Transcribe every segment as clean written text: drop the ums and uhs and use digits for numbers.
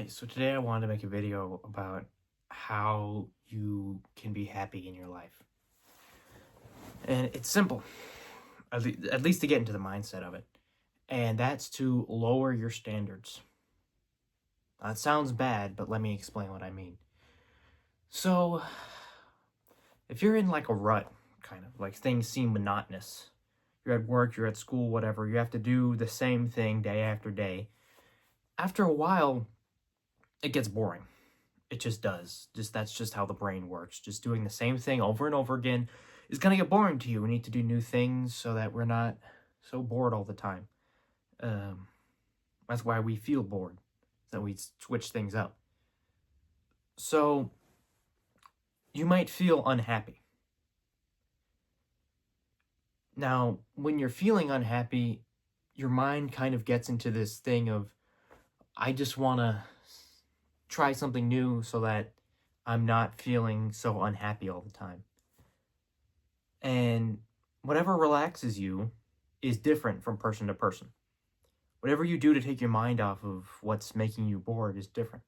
Hey, so today I wanted to make a video about how you can be happy in your life. And it's simple, at least to get into the mindset of it. And that's to lower your standards. Now, it sounds bad, but let me explain what I mean. So, if you're in like a rut, kind of like things seem monotonous, you're at work, you're at school, whatever, you have to do the same thing day after day. After a while, it gets boring. It just does. That's just how the brain works. Just doing the same thing over and over again is gonna get boring to you. We need to do new things so that we're not so bored all the time. Um, that's why we feel bored, that we switch things up. So you might feel unhappy. Now, when you're feeling unhappy, your mind kind of gets into this thing of, I just want to try something new so that I'm not feeling so unhappy all the time. And whatever relaxes you is different from person to person. Whatever you do to take your mind off of what's making you bored is different.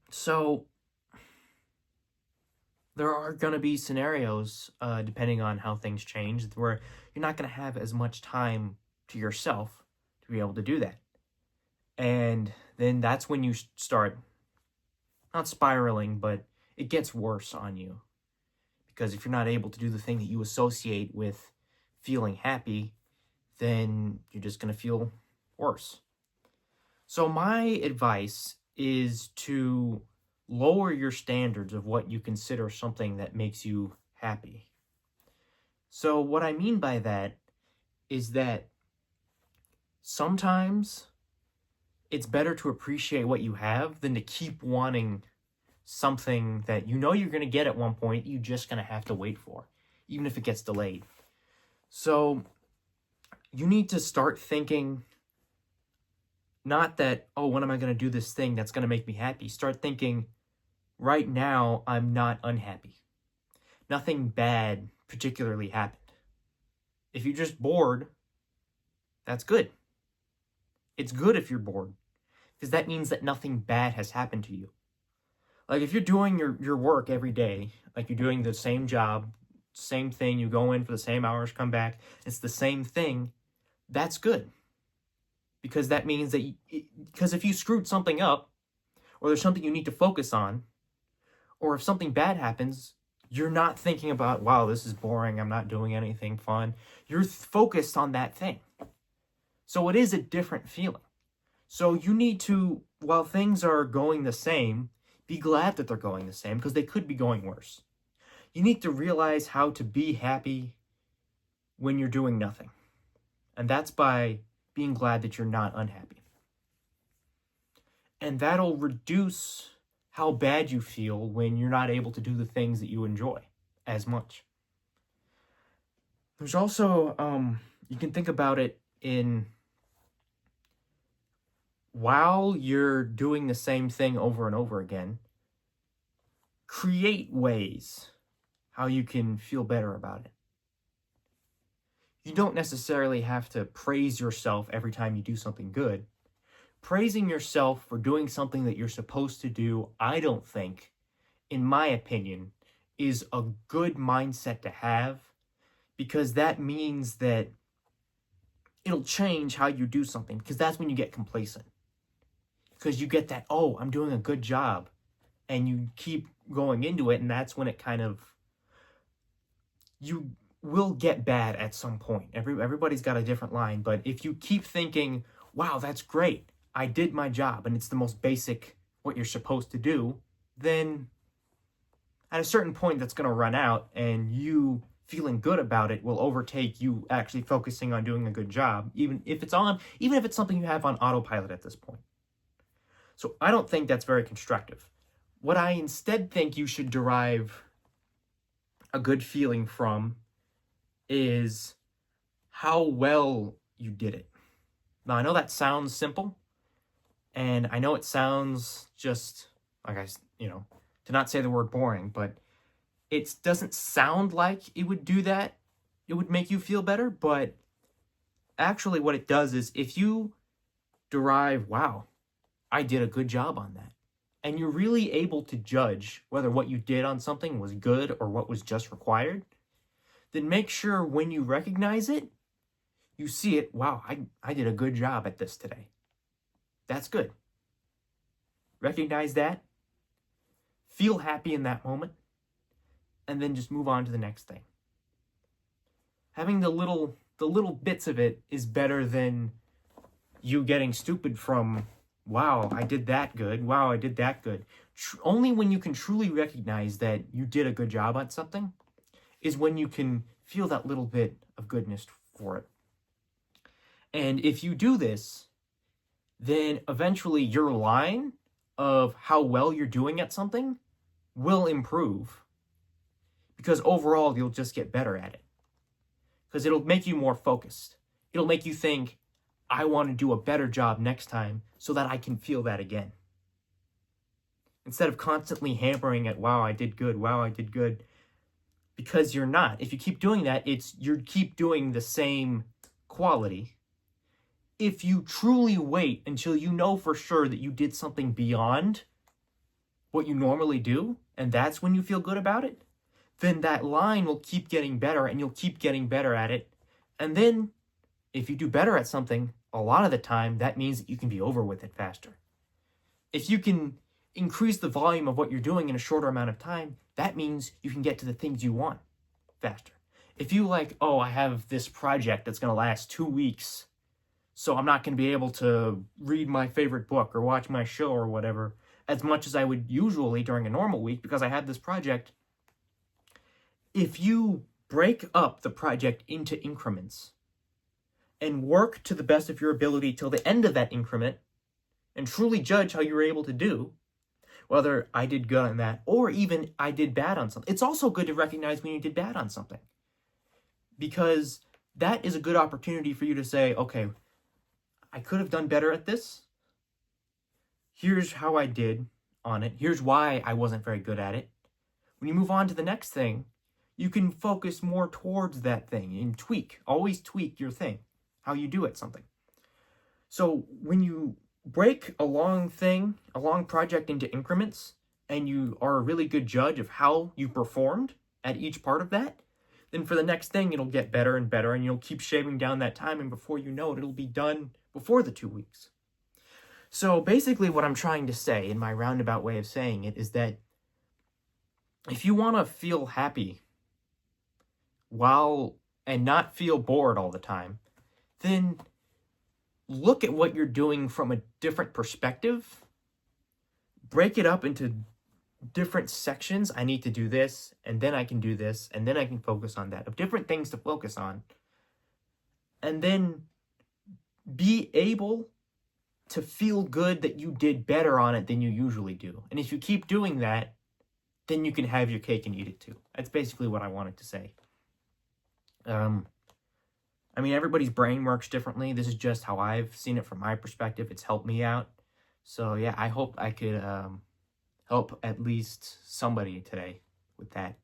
So there are going to be scenarios, depending on how things change, where you're not going to have as much time to yourself to be able to do that. And then that's when you start, not spiraling, but it gets worse on you. Because if you're not able to do the thing that you associate with feeling happy, then you're just going to feel worse. So my advice is to lower your standards of what you consider something that makes you happy. So what I mean by that is that sometimes it's better to appreciate what you have than to keep wanting something that you know you're going to get at one point, you're just going to have to wait for, even if it gets delayed. So you need to start thinking, not that, oh, when am I going to do this thing that's going to make me happy? Start thinking, right now, I'm not unhappy. Nothing bad particularly happened. If you're just bored, that's good. It's good if you're bored, because that means that nothing bad has happened to you. Like if you're doing your work every day, like you're doing the same job, same thing, you go in for the same hours, come back, it's the same thing, that's good. Because that means that, because if you screwed something up, or there's something you need to focus on, or if something bad happens, you're not thinking about, wow, this is boring, I'm not doing anything fun. You're focused on that thing. So it is a different feeling. So you need to, while things are going the same, be glad that they're going the same, because they could be going worse. You need to realize how to be happy when you're doing nothing. And that's by being glad that you're not unhappy. And that'll reduce how bad you feel when you're not able to do the things that you enjoy as much. There's also, you can think about it in, while you're doing the same thing over and over again, create ways how you can feel better about it. You don't necessarily have to praise yourself every time you do something good. Praising yourself for doing something that you're supposed to do, I don't think, in my opinion, is a good mindset to have, because that means that it'll change how you do something, because that's when you get complacent. Because you get that, oh, I'm doing a good job, and you keep going into it, and that's when it kind of, you will get bad at some point. Everybody's got a different line, but if you keep thinking, wow, that's great, I did my job, and it's the most basic, what you're supposed to do, then at a certain point that's going to run out, and you feeling good about it will overtake you actually focusing on doing a good job, even if it's something you have on autopilot at this point. So I don't think that's very constructive. What I instead think you should derive a good feeling from is how well you did it. Now, I know that sounds simple, and I know it sounds just, like to not say the word boring, but it doesn't sound like it would do that. It would make you feel better, but actually what it does is if you derive, wow, I did a good job on that. And you're really able to judge whether what you did on something was good or what was just required, then make sure when you recognize it, you see it, wow, I did a good job at this today. That's good. Recognize that, feel happy in that moment, and then just move on to the next thing. Having the little bits of it is better than you getting stupid from, wow, I did that good. Wow, I did that good. Only when you can truly recognize that you did a good job on something is when you can feel that little bit of goodness for it. And if you do this, then eventually your line of how well you're doing at something will improve, because overall you'll just get better at it. Because it'll make you more focused. It'll make you think, I want to do a better job next time so that I can feel that again. Instead of constantly hammering at, wow, I did good, wow, I did good. Because you're not. If you keep doing that, you keep doing the same quality. If you truly wait until you know for sure that you did something beyond what you normally do, and that's when you feel good about it, then that line will keep getting better and you'll keep getting better at it. And then if you do better at something, a lot of the time, that means that you can be over with it faster. If you can increase the volume of what you're doing in a shorter amount of time, that means you can get to the things you want faster. If you oh, I have this project that's going to last 2 weeks, so I'm not going to be able to read my favorite book or watch my show or whatever as much as I would usually during a normal week because I have this project. If you break up the project into increments and work to the best of your ability till the end of that increment and truly judge how you were able to do, whether I did good on that or even I did bad on something. It's also good to recognize when you did bad on something, because that is a good opportunity for you to say, okay, I could have done better at this. Here's how I did on it. Here's why I wasn't very good at it. When you move on to the next thing, you can focus more towards that thing and always tweak your thing, how you do at something. So when you break a long project into increments, and you are a really good judge of how you performed at each part of that, then for the next thing, it'll get better and better, and you'll keep shaving down that time, and before you know it, it'll be done before the 2 weeks. So basically what I'm trying to say, in my roundabout way of saying it, is that if you want to feel happy and not feel bored all the time, then look at what you're doing from a different perspective. Break it up into different sections. I need to do this, and then I can do this, and then I can focus on that, of different things to focus on. And then be able to feel good that you did better on it than you usually do. And if you keep doing that, then you can have your cake and eat it too. That's basically what I wanted to say. Everybody's brain works differently. This is just how I've seen it from my perspective. It's helped me out. So yeah, I hope I could help at least somebody today with that.